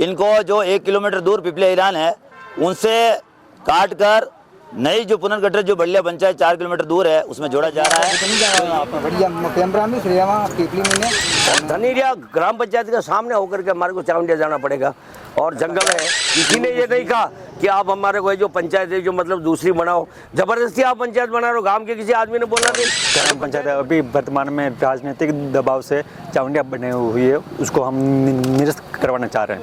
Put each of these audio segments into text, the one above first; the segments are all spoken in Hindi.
इनको जो 1 किलोमीटर दूर पिपले ईरान है उनसे काट कर नई जो पुनर्गठित जो बलिया पंचायत 4 किलोमीटर दूर है उसमें जोड़ा जा रहा है। धनेरिया ग्राम पंचायत के सामने होकर के हमारे को चावंडिया जाना पड़ेगा और जंगल है। किसी ने ये नहीं कहा कि आप हमारे को जो पंचायत है जो मतलब दूसरी बनाओ, जबरदस्ती आप पंचायत बना रहे हो। गांव के किसी आदमी ने बोला नहीं। ग्राम पंचायत अभी वर्तमान में राजनीतिक दबाव से चावंडिया बने हुई है, उसको हम निरस्त करवाना चाह रहे हैं।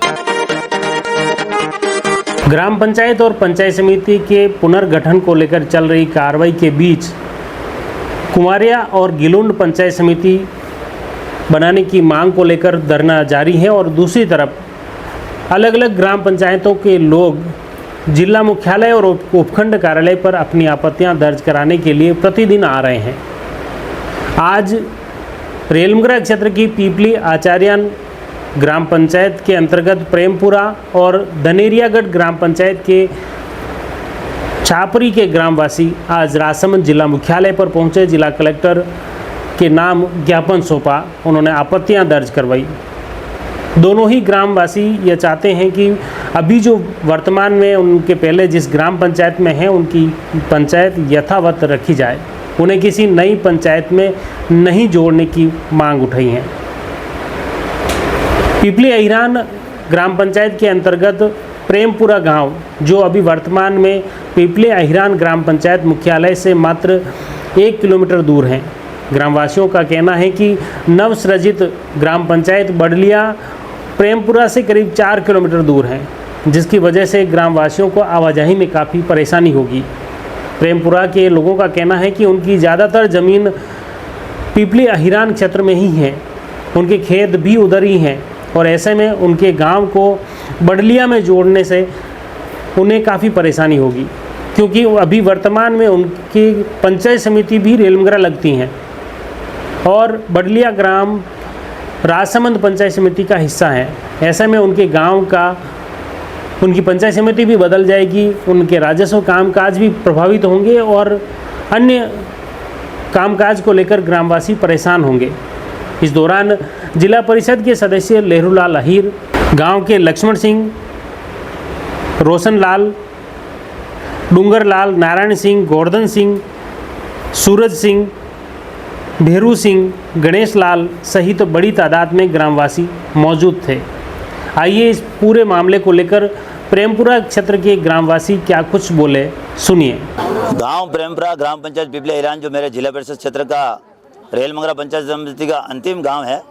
ग्राम पंचायत और पंचायत समिति के पुनर्गठन को लेकर चल रही कार्रवाई के बीच कुमारिया और गिलुंड पंचायत समिति बनाने की मांग को लेकर धरना जारी है और दूसरी तरफ अलग अलग ग्राम पंचायतों के लोग जिला मुख्यालय और उपखंड कार्यालय पर अपनी आपत्तियां दर्ज कराने के लिए प्रतिदिन आ रहे हैं। आज रेलमगरा क्षेत्र की पीपली आचार्यान ग्राम पंचायत के अंतर्गत प्रेमपुरा और धनेरियागढ़ ग्राम पंचायत के छापरी के ग्रामवासी आज राजसमंद जिला मुख्यालय पर पहुंचे। जिला कलेक्टर के नाम ज्ञापन सौंपा, उन्होंने आपत्तियां दर्ज करवाई। दोनों ही ग्रामवासी ये चाहते हैं कि अभी जो वर्तमान में उनके पहले जिस ग्राम पंचायत में है उनकी पंचायत यथावत रखी जाए, उन्हें किसी नई पंचायत में नहीं जोड़ने की मांग उठाई है। पिपली अहिरान ग्राम पंचायत के अंतर्गत प्रेमपुरा गांव जो अभी वर्तमान में पिपली अहिरान ग्राम पंचायत मुख्यालय से मात्र 1 किलोमीटर दूर है। ग्रामवासियों का कहना है कि नवसृजित ग्राम पंचायत बडलिया प्रेमपुरा से करीब 4 किलोमीटर दूर है, जिसकी वजह से ग्रामवासियों को आवाजाही में काफ़ी परेशानी होगी। प्रेमपुरा के लोगों का कहना है कि उनकी ज़्यादातर ज़मीन पिपली अहिरान क्षेत्र में ही है, उनके खेत भी उधर ही हैं और ऐसे में उनके गांव को बडलिया में जोड़ने से उन्हें काफ़ी परेशानी होगी, क्योंकि अभी वर्तमान में उनकी पंचायत समिति भी रेलमगरा लगती हैं और बडलिया ग्राम राजसमंद पंचायत समिति का हिस्सा है। ऐसे में उनके गांव का उनकी पंचायत समिति भी बदल जाएगी, उनके राजस्व कामकाज भी प्रभावित होंगे और अन्य कामकाज को लेकर ग्रामवासी परेशान होंगे। इस दौरान जिला परिषद के सदस्य लहरूलाल अहीर, गांव के लक्ष्मण सिंह, रोशन लाल, डूंगर लाल, नारायण सिंह, गोवर्धन सिंह, सूरज सिंह, भेरू सिंह, गणेश लाल सहित बड़ी तादाद में ग्रामवासी मौजूद थे। आइए इस पूरे मामले को लेकर प्रेमपुरा क्षेत्र के ग्रामवासी क्या कुछ बोले, सुनिए। गांव प्रेमपुरा ग्राम पंचायत पिपले ईरान जो मेरे जिला परिषद क्षेत्र का रेलमगरा पंचायत समिति का अंतिम गांव है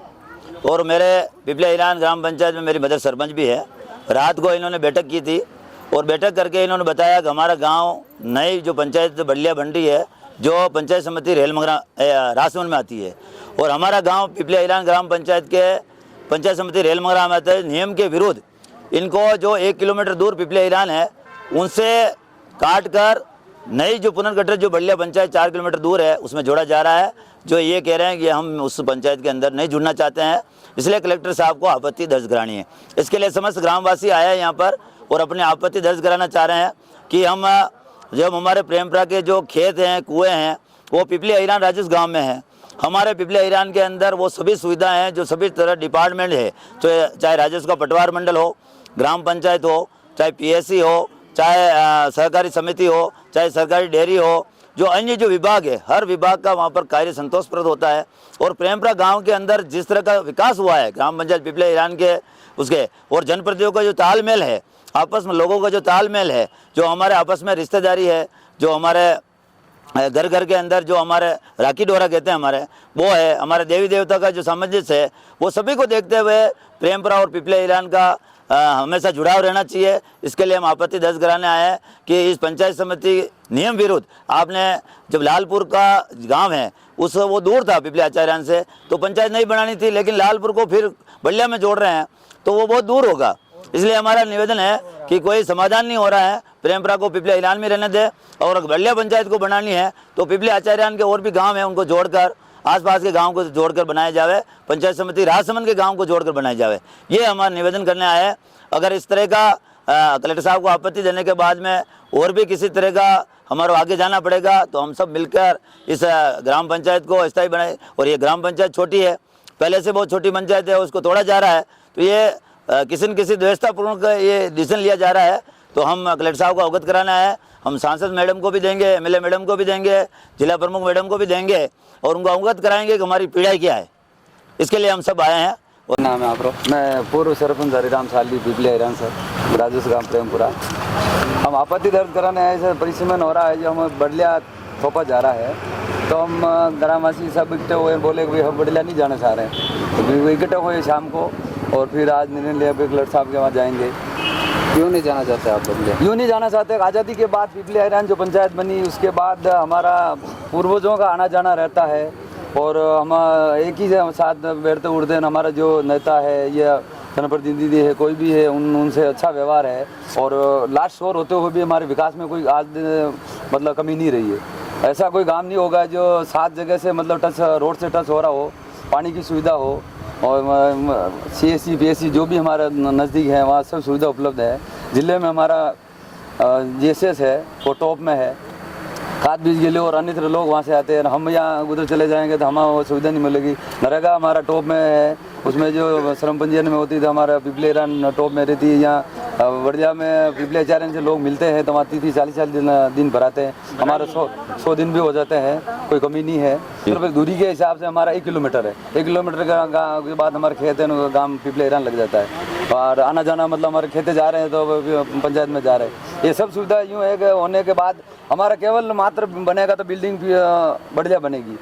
और मेरे पिपले ईरान ग्राम पंचायत में मेरी मदर सरपंच भी है। रात को इन्होंने बैठक की थी और बैठक करके इन्होंने बताया कि हमारा गांव नई जो पंचायत बडलिया बन रही है, जो पंचायत समिति रेलमगरा राजसमंद में आती है, और हमारा गांव पिपले ईरान ग्राम पंचायत के पंचायत समिति रेलमगरा में आता है। नियम के विरुद्ध इनको जो 1 किलोमीटर दूर पिपले ईरान है उनसे काट कर नई जो पुनर्गठित जो बडलिया पंचायत 4 किलोमीटर दूर है उसमें जोड़ा जा रहा है। जो ये कह रहे हैं कि हम उस पंचायत के अंदर नहीं जुड़ना चाहते हैं, इसलिए कलेक्टर साहब को आपत्ति दर्ज करानी है। इसके लिए समस्त ग्रामवासी आए हैं यहाँ पर और अपनी आपत्ति दर्ज कराना चाह रहे हैं कि हम जब हमारे प्रेमपुरा के जो खेत हैं, कुएँ हैं, वो पिपली अहिरान राजस्व गाँव में है। हमारे पिपले अहिरान के अंदर वो सभी सुविधाएँ हैं जो सभी तरह डिपार्टमेंट है, तो चाहे राजस्व का पटवार मंडल हो, ग्राम पंचायत हो, चाहे PSC हो, चाहे सहकारी समिति हो, चाहे सरकारी डेयरी हो, जो अन्य जो विभाग है, हर विभाग का वहाँ पर कार्य संतोषप्रद होता है। और प्रेमपुरा गांव के अंदर जिस तरह का विकास हुआ है ग्राम पंचायत पिपले ईरान के उसके और जनप्रतिनिधियों का जो तालमेल है, आपस में लोगों का जो तालमेल है, जो हमारे आपस में रिश्तेदारी है, जो हमारे घर घर के अंदर जो हमारे राखी डोरा कहते हैं हमारे, वो है, हमारे देवी देवता का जो सामंजस्य है, वो सभी को देखते हुए प्रेमपुरा और पिपले ईरान का हमेशा जुड़ाव रहना चाहिए। इसके लिए हम आपत्ति दर्ज कराने आए हैं कि इस पंचायत समिति नियम विरुद्ध आपने जब लालपुर का गांव है उस वो दूर था पिपले आचार्यान से, तो पंचायत नहीं बनानी थी, लेकिन लालपुर को फिर बलिया में जोड़ रहे हैं तो वो बहुत दूर होगा। इसलिए हमारा निवेदन है कि कोई समाधान नहीं हो रहा है, प्रेमपुरा को पिपले ईरान में रहने दे और बलिया पंचायत को बनानी है तो पिपले आचार्यान के और भी गाँव हैं उनको जोड़कर, आसपास के गांव को जोड़कर बनाया जावे, पंचायत समिति राजसमंद के गांव को जोड़कर बनाया जावे। ये हमारा निवेदन करने आए हैं। अगर इस तरह का कलेक्टर साहब को आपत्ति देने के बाद में और भी किसी तरह का हमारा आगे जाना पड़ेगा तो हम सब मिलकर इस ग्राम पंचायत को अस्थायी बनाए। और ये ग्राम पंचायत छोटी है, पहले से बहुत छोटी पंचायत है, उसको तोड़ा जा रहा है, तो ये किसी न किसी व्यवस्थापूर्वक ये डिसीजन लिया जा रहा है, तो हम कलेक्टर साहब को अवगत कराना है। हम सांसद मैडम को भी देंगे, MLA मैडम को भी देंगे, जिला प्रमुख मैडम को भी देंगे और उनको अवगत कराएंगे कि हमारी पीड़ा क्या है। इसके लिए हम सब आए हैं। नाम है आपरो? मैं पूर्व सरपंच हरिराम साली पिपले हिरान सर, राजस्व ग्राम प्रेमपुरा। हम आपत्ति दर्ज कराने आए सर, परिसीमन हो रहा है जो हम बडलिया थोपा जा रहा है, तो हम ग्रामवासी सब इकट्ठे हुए, बोले कि हम बडलिया नहीं जाना चाह रहे हैं, तो वो इकट्ठे हुए शाम को और फिर आज निर्णय लिया कलेक्टर साहब के वहाँ जाएंगे। क्यों नहीं जाना चाहते आप बदले? यूँ नहीं जाना चाहते। आज़ादी के बाद पिपले हिरान जो पंचायत बनी उसके बाद हमारा पूर्वजों का आना जाना रहता है और हम एक ही साथ बैठते उठते हैं। हमारा जो नेता है या जनप्रतिनिधि है, कोई भी है, उनसे अच्छा व्यवहार है और लास्ट स्कोर होते हुए भी हमारे विकास में कोई आज मतलब कमी नहीं रही है। ऐसा कोई काम नहीं होगा जो 7 जगह से मतलब टच रोड से टच हो रहा हो, पानी की सुविधा हो और CSC PSC जो भी हमारा नज़दीक है वहाँ सब सुविधा उपलब्ध है। ज़िले में हमारा GSS है वो टॉप में है, खाद बीज के लिए और अन्य लोग वहाँ से आते हैं। हम यहाँ उधर चले जाएंगे तो हमें वो सुविधा नहीं मिलेगी। नरेगा हमारा टॉप में है, उसमें जो श्रम पंजीयन में होती थी हमारा पिपले हिरान टॉप में रहती है। यहाँ बड़िया में पिपले HRN से लोग मिलते हैं तो वहाँ 30-40 दिन भराते हैं। हमारा 100 दिन भी हो जाते हैं, कोई कमी नहीं है। सिर्फ दूरी के हिसाब से हमारा 1 किलोमीटर है। 1 किलोमीटर के बाद हमारे खेत है, गाँव पिपले हिरान लग जाता है और आना जाना मतलब हमारे खेते जा रहे हैं तो पंचायत में जा रहे हैं। ये सब सुविधा यूँ है कि होने के बाद हमारा केवल मात्र बनेगा तो बिल्डिंग बढ़िया बनेगी।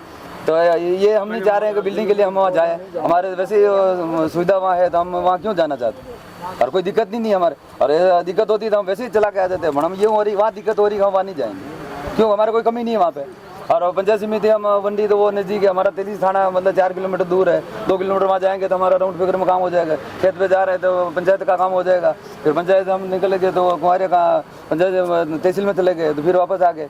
तो ये हम नहीं चाह रहे हैं कि बिल्डिंग के लिए हम वहाँ जाएँ, हमारे वैसे सुविधा वहाँ है तो हम वहाँ क्यों जाना चाहते हैं। और कोई दिक्कत नहीं हमारे, और दिक्कत होती तो हम वैसे ही चला के आ जाते हैं। हम ये हो रही वहाँ दिक्कत हो रही, हम वहाँ नहीं जाएंगे क्यों, हमारे कोई कमी नहीं है वहाँ पे। और पंचायत समिति हम वंडी तो वो नज़दीक है, हमारा 33 थाना मतलब 4 किलोमीटर दूर है। 2 किलोमीटर वहाँ जाएंगे तो हमारा राउंड फिगर में काम हो जाएगा। खेत पे जा रहे हैं तो पंचायत का काम हो जाएगा। फिर पंचायत हम निकल गए तो कुंवारे का पंचायत तहसील में चले गए तो फिर वापस आ गए।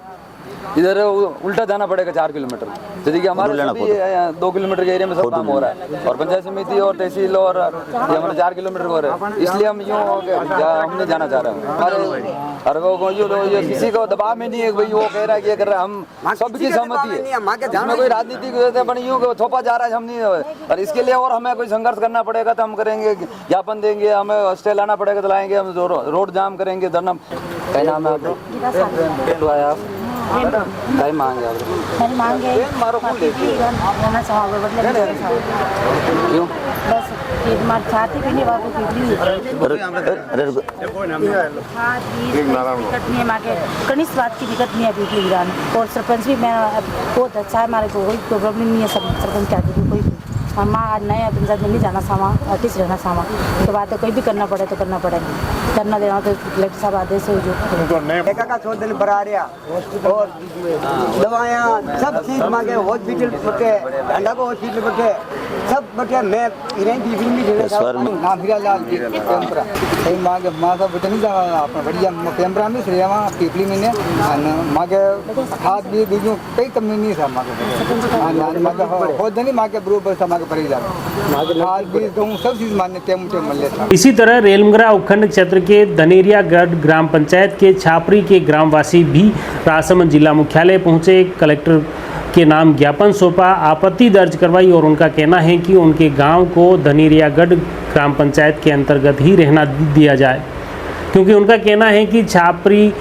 इधर उल्टा जाना पड़ेगा 4 किलोमीटर, जैसे कि हमारे 2 किलोमीटर के एरिया में सब काम हो रहा है और पंचायत समिति और तहसील और ये हमारे 4 किलोमीटर हो रहा है। इसलिए हम यूँ हम नहीं जाना चाह रहे हैं। हमारे और ये किसी को दबाव में नहीं है भाई वो कह रहा है कि ये कर रहा है, हम सबकी सहमति है। इसमें कोई राजनीतिक यूँ थोपा जा रहा है, हम नहीं। और इसके लिए और हमें कोई संघर्ष करना पड़ेगा तो हम करेंगे, ज्ञापन देंगे, हमें स्टे लाना पड़ेगा तो लाएंगे, हम रोड जाम करेंगे, धरना। क्या नाम है आपका? क्या मांगे आप? मेरी मांग है रहना चाहोगे बदले क्यों? बस एक मार छाती पीने वालों की दिक्कत नहीं है, माँ के कनिष्ठ बात की दिक्कत नहीं है पिपली हिरान। और सरपंच भी मैं बहुत अच्छा है, हमारे को कोई प्रॉब्लम नहीं है। सरपंच क्या कोई माँ आज नया पंचायत में नहीं जाना सामा, ऑफिस रहना सामा तो बात है, कोई भी करना पड़े तो करना पड़ेगा, करना देना तो कलेक्टर साहब आदेश है जो का 100 दिन भरा रहा और दवाएं सब चीज मांगे, हॉस्पिटल बटे अंडा को हॉस्पिटल बटे सब बटे। मैं इन्हें भी फिल्म भी ना फिर लाल जी कैमरा सही मांगे मां सब बटे नहीं जा आपने बढ़िया कैमरा में से वहां पिपली में ने मांगे खाद भी बीजों कई कमी नहीं था मांगे मांगे हो नहीं मांगे बरोबर समागे पड़ी जा खाद भी तो सब चीज मान्य टेम मिल लेता। इसी तरह रेलमंगरा उपखंड क्षेत्र के धनेरियागढ़ ग्राम पंचायत के छापरी के ग्रामवासी भी राजसमंद जिला मुख्यालय पहुंचे, कलेक्टर के नाम ज्ञापन सौंपा, आपत्ति दर्ज करवाई और उनका कहना है कि उनके गांव को धनेरियागढ़ ग्राम पंचायत के अंतर्गत ही रहना दिया जाए, क्योंकि उनका कहना है कि छापरी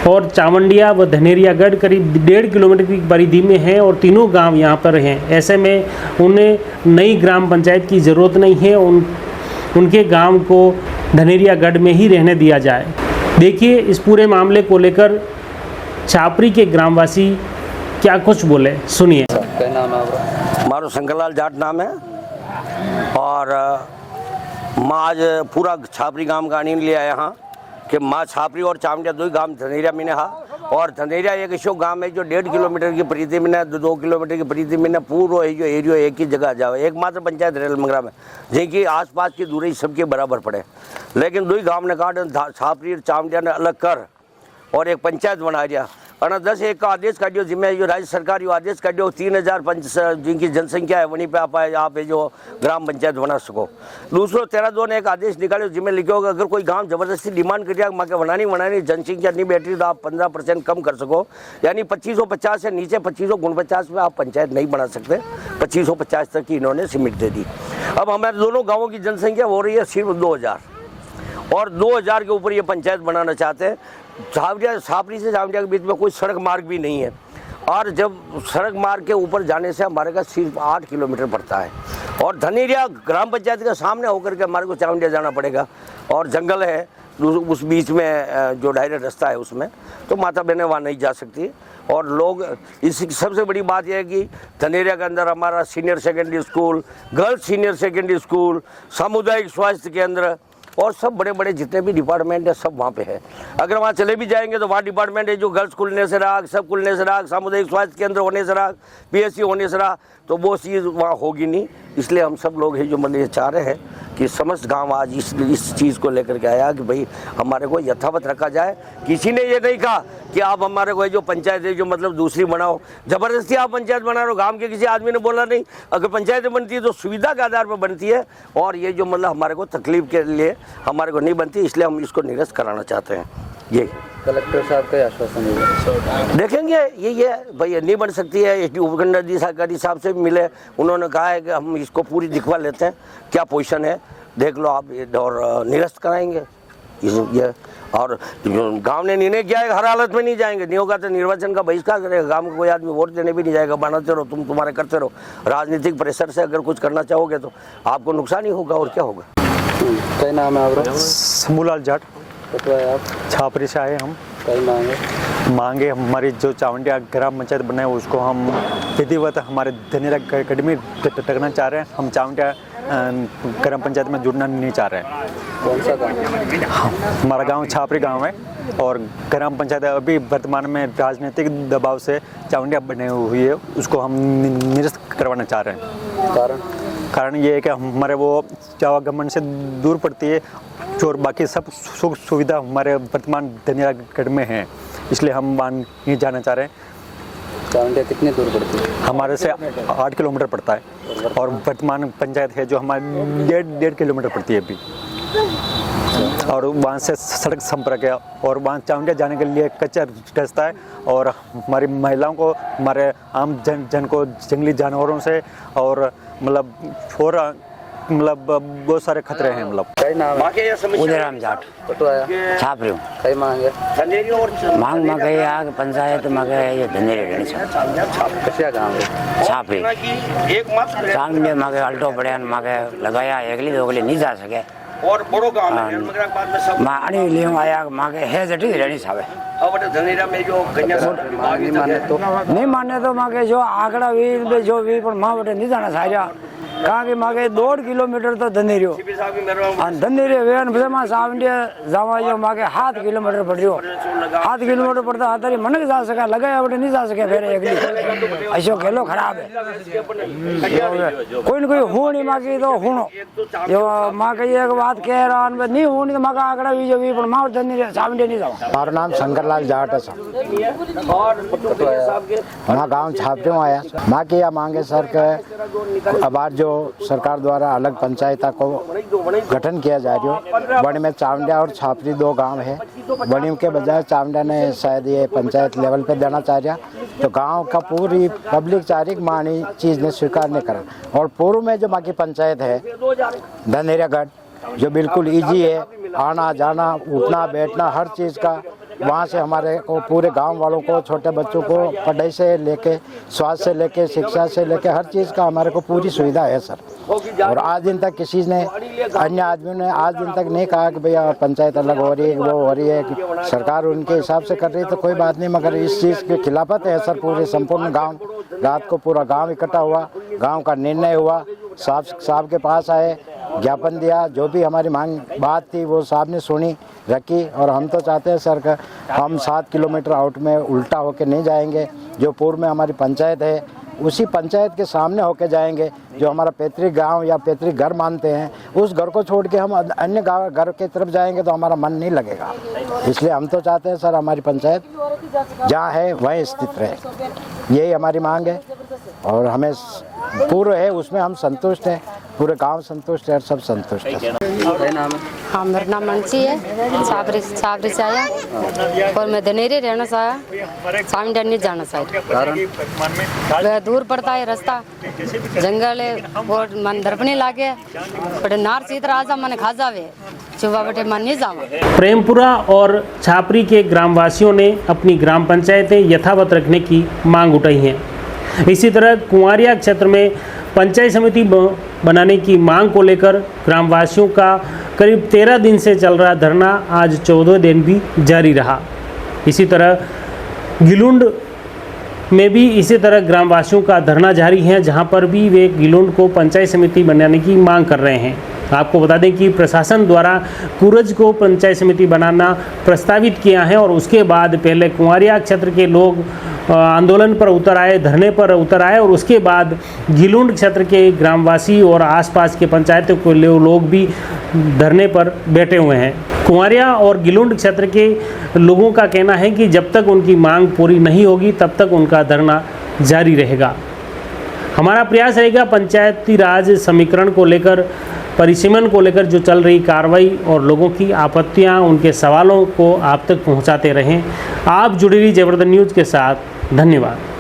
और चावंडिया व धनेरियागढ़ करीब 1.5 किलोमीटर की परिधि में है और तीनों गांव यहां पर हैं। ऐसे में उन्हें नई ग्राम पंचायत की ज़रूरत नहीं है, उनके गांव को धनेरियागढ़ में ही रहने दिया जाए। देखिए इस पूरे मामले को लेकर छापरी के ग्रामवासी क्या कुछ बोले, सुनिए। क्या नाम है आपका? मारो शंकरलाल जाट नाम है और मैं आज पूरा छापरी गांव का आनंद लिया यहाँ कि माँ छापरी और चावंडिया 2 गांव धनेरिया में हा और धनेरिया एक ऐसा गांव है जो 1.5 किलोमीटर की परिधि में 2 किलोमीटर की परिधि में पूरा जो एरिया एक ही जगह जाओ, एकमात्र पंचायत रेलमंगरा में जिनकी आसपास की दूरी सबके बराबर पड़े। लेकिन 2 गांव ने काट छापरी और चावंडिया ने अलग कर और एक पंचायत बना दिया और 10-1 का आदेश काटियो, जिम्मे जो राज्य सरकार जो आदेश काटियो 3000 जिनकी जनसंख्या है वहीं पे आप जो ग्राम पंचायत बना सको। दूसरो 13-2 ने एक आदेश निकालो जिम्मे लिखो अगर कोई गांव जबरदस्ती डिमांड करिए माँ के बनानी जनसंख्या नहीं बैठ रही तो आप 15% कम कर सको, यानी 2550 से नीचे 2549 में आप पंचायत नहीं बना सकते। 2550 तक की इन्होंने सीमित दे दी अब हमारे दोनों गांवों की जनसंख्या हो रही है सिर्फ 2000 और 2000 के ऊपर ये पंचायत बनाना चाहते हैं। छापरी से झावड़िया के बीच में कोई सड़क मार्ग भी नहीं है और जब सड़क मार्ग के ऊपर जाने से हमारे का सिर्फ 8 किलोमीटर पड़ता है और धनेरिया ग्राम पंचायत के सामने होकर के हमारे को चावंडिया जाना पड़ेगा और जंगल है उस बीच में जो डायरेक्ट रास्ता है उसमें, तो माता बहनें वहाँ नहीं जा सकती। और लोग इस सबसे बड़ी बात यह है कि धनेरिया के अंदर हमारा senior secondary school, girls senior secondary school, सामुदायिक स्वास्थ्य केंद्र और सब बड़े बड़े जितने भी डिपार्टमेंट है सब वहाँ पे है। अगर वहाँ चले भी जाएंगे तो वहाँ डिपार्टमेंट है जो गर्ल्स खुलने से रहा, सब खुलने से रहा, सामुदायिक स्वास्थ्य केंद्र होने से रहा, PSC होने से रहा, तो वो चीज़ वहाँ होगी नहीं। इसलिए हम सब लोग है जो मतलब ये चाह रहे हैं कि समस्त गांव आज इस चीज़ को लेकर के आया कि भाई हमारे को यथावत रखा जाए। किसी ने ये नहीं कहा कि आप हमारे को जो पंचायत है जो मतलब दूसरी बनाओ, ज़बरदस्ती आप पंचायत बना रहे हो। गांव के किसी आदमी ने बोला नहीं, अगर पंचायत बनती है तो सुविधा के आधार पर बनती है और ये जो मतलब हमारे को तकलीफ के लिए हमारे को नहीं बनती, इसलिए हम इसको निरस्त कराना चाहते हैं। ये कलेक्टर साहब का आश्वासन है, देखेंगे ये भाई नहीं बन सकती है। उपखंडाधिकारी साहब से भी मिले, उन्होंने कहा है कि हम इसको पूरी दिखवा लेते हैं, क्या पोजीशन है देख लो आप, और निरस्त कराएंगे ये। और गांव ने निर्णय किया है हर हालत में नहीं जाएंगे, नहीं होगा तो निर्वाचन का बहिष्कार करेगा। गांव में कोई आदमी वोट देने भी नहीं जाएगा, बनाते रहो तुम्हारे करते रहो। राजनीतिक प्रेशर से अगर कुछ करना चाहोगे तो आपको नुकसान ही होगा और क्या होगा। क्या नाम है आपका? समूलाल जाट, आप छापरी से आए हम। कई मांगे हमारी जो चावंडिया ग्राम पंचायत बने उसको हम विधिवत हमारे धनेरिया गढ़ में टकना चाह रहे हैं। हम चावंडिया ग्राम पंचायत में जुड़ना नहीं चाह रहे हैं। कौन सा गाँव? हमारा गांव छापरी गांव है और ग्राम पंचायत अभी वर्तमान में राजनीतिक दबाव से चावंडिया बने हुई है, उसको हम निरस्त करवाना चाह रहे हैं। कारण ये है कि हमारे वो आवागमन से दूर पड़ती है और बाकी सब सुख सुविधा हमारे वर्तमान धनेरिया गढ़ में है, इसलिए हम वहाँ नहीं जाना चाह रहे हैं। चावंडिया कितनी दूर पड़ती है? हमारे से 8 किलोमीटर पड़ता है और वर्तमान पंचायत है जो हमारे 1.5 किलोमीटर पड़ती है अभी, और वहाँ से सड़क संपर्क है और वहाँ चावंडिया जाने के लिए कच्चा रास्ता है और हमारी महिलाओं को, हमारे आम जन को जंगली जानवरों से और बहुत सारे खतरे हैं। कई नाम है? उदयराम जाट, छाप रही हूँ। कई मांगे? मांग मगे आग पंचायत मगे ये धनेरिया क्या गाँव है? छाप रही चावंडिया मगे अल्टो बड़े मगे लगाया, अगली दोगली नहीं जा सके और बड़ो गांव में मां अणी लियो आया मांगे है जटी रेडी सावे अब धनेरिया में जो कन्या नहीं माने तो मांगे जो आंकड़ा भी जो भी पर मां बटे नहीं जाना सारा कहाँ के मांगे 1.5 किलोमीटर तो धनेरियो धनेरियो वेन बसे मां चावंडिया जावा जो मांगे 7 किलोमीटर पड़ रही 7 किलोमीटर पड़ता हाथरी मन के जा सका लगाया बटे नहीं जा सके फिर अगली ऐसो खेलो खराब है। कोई न कोई हो नहीं मांगी तो हुनो जो मां के एक बात कह रहा नहीं हो नहीं तो मां का आंकड़ा भी जो भी पर मां धनेरिया चावंडिया नहीं जावा। मारो नाम शंकरलाल जाट है माँ गाँव छापरे में आया। माँ की यह मांगे सर के अब आज जो सरकार द्वारा अलग पंचायत को गठन किया जा रही हो, बड़ी में चावंडिया और छापरी 2 गांव है। बड़ी के बजाय चावंडिया ने शायद ये पंचायत लेवल पे देना चाह रहा, तो गांव का पूरी पब्लिक चारिक मानी चीज़ ने स्वीकार नहीं करा। और पूर्व में जो माँ की पंचायत है धनेरिया गढ़ जो बिल्कुल ईजी है, आना जाना उठना बैठना हर चीज़ का, वहाँ से हमारे को पूरे गांव वालों को छोटे बच्चों को पढ़ाई से लेके स्वास्थ्य से लेके शिक्षा से लेके हर चीज़ का हमारे को पूरी सुविधा है सर। और आज दिन तक किसी ने अन्य आदमियों ने आज दिन तक नहीं कहा कि भैया पंचायत अलग हो रही है वो हो रही है कि सरकार उनके हिसाब से कर रही है तो कोई बात नहीं, मगर इस चीज़ की खिलाफत है सर। पूरे संपूर्ण गाँव रात को पूरा गाँव इकट्ठा हुआ, गाँव का निर्णय हुआ, साहब के पास आए, ज्ञापन दिया, जो भी हमारी मांग बात थी वो साहब ने सुनी रखी। और हम तो चाहते हैं सर का हम 7 किलोमीटर आउट में उल्टा होके नहीं जाएंगे, जो पूर्व में हमारी पंचायत है उसी पंचायत के सामने होके जाएंगे। जो हमारा पैतृक गांव या पैतृक घर मानते हैं उस घर को छोड़ के हम अन्य घर के तरफ जाएंगे तो हमारा मन नहीं लगेगा। इसलिए हम तो चाहते हैं सर हमारी पंचायत जहाँ है वहीं स्थित रहे, यही हमारी मांग है। और हमें पूर्व है उसमें हम संतुष्ट हैं, पूरे गांव संतुष्ट है, सब संतुष्ट है। क्या नाम है? हाँ, मेरा नाम मनसी है, साबरी से आया और मैं धनेरे रहना चाहा, साविंडा नहीं जाना चाहता। वह दूर पड़ता है रास्ता, जंगल है और मन दर्पणी लागे, बड़े नार सीत राजा मन खा जावे, सुबह बटे मन नहीं जावा। प्रेमपुरा और छापरी के ग्रामवासियों ने अपनी ग्राम पंचायतें यथावत रखने की मांग उठाई है। इसी तरह कुंवारिया क्षेत्र में पंचायत समिति बनाने की मांग को लेकर ग्रामवासियों का करीब 13 दिन से चल रहा धरना आज 14 दिन भी जारी रहा। इसी तरह गिलुंड में भी इसी तरह ग्रामवासियों का धरना जारी है, जहां पर भी वे गिलुंड को पंचायत समिति बनाने की मांग कर रहे हैं। आपको बता दें कि प्रशासन द्वारा कुरज को पंचायत समिति बनाना प्रस्तावित किया है और उसके बाद पहले कुंवारिया क्षेत्र के लोग आंदोलन पर उतर आए, धरने पर उतर आए और उसके बाद गिलुंड क्षेत्र के ग्रामवासी और आसपास के पंचायतों के लोग भी धरने पर बैठे हुए हैं। कुंवारिया और गिलुंड क्षेत्र के लोगों का कहना है कि जब तक उनकी मांग पूरी नहीं होगी तब तक उनका धरना जारी रहेगा। हमारा प्रयास रहेगा पंचायती राज समीकरण को लेकर, परिसीमन को लेकर जो चल रही कार्रवाई और लोगों की आपत्तियां, उनके सवालों को आप तक पहुंचाते रहें। आप जुड़ी रही जबरदस्त न्यूज़ के साथ। धन्यवाद।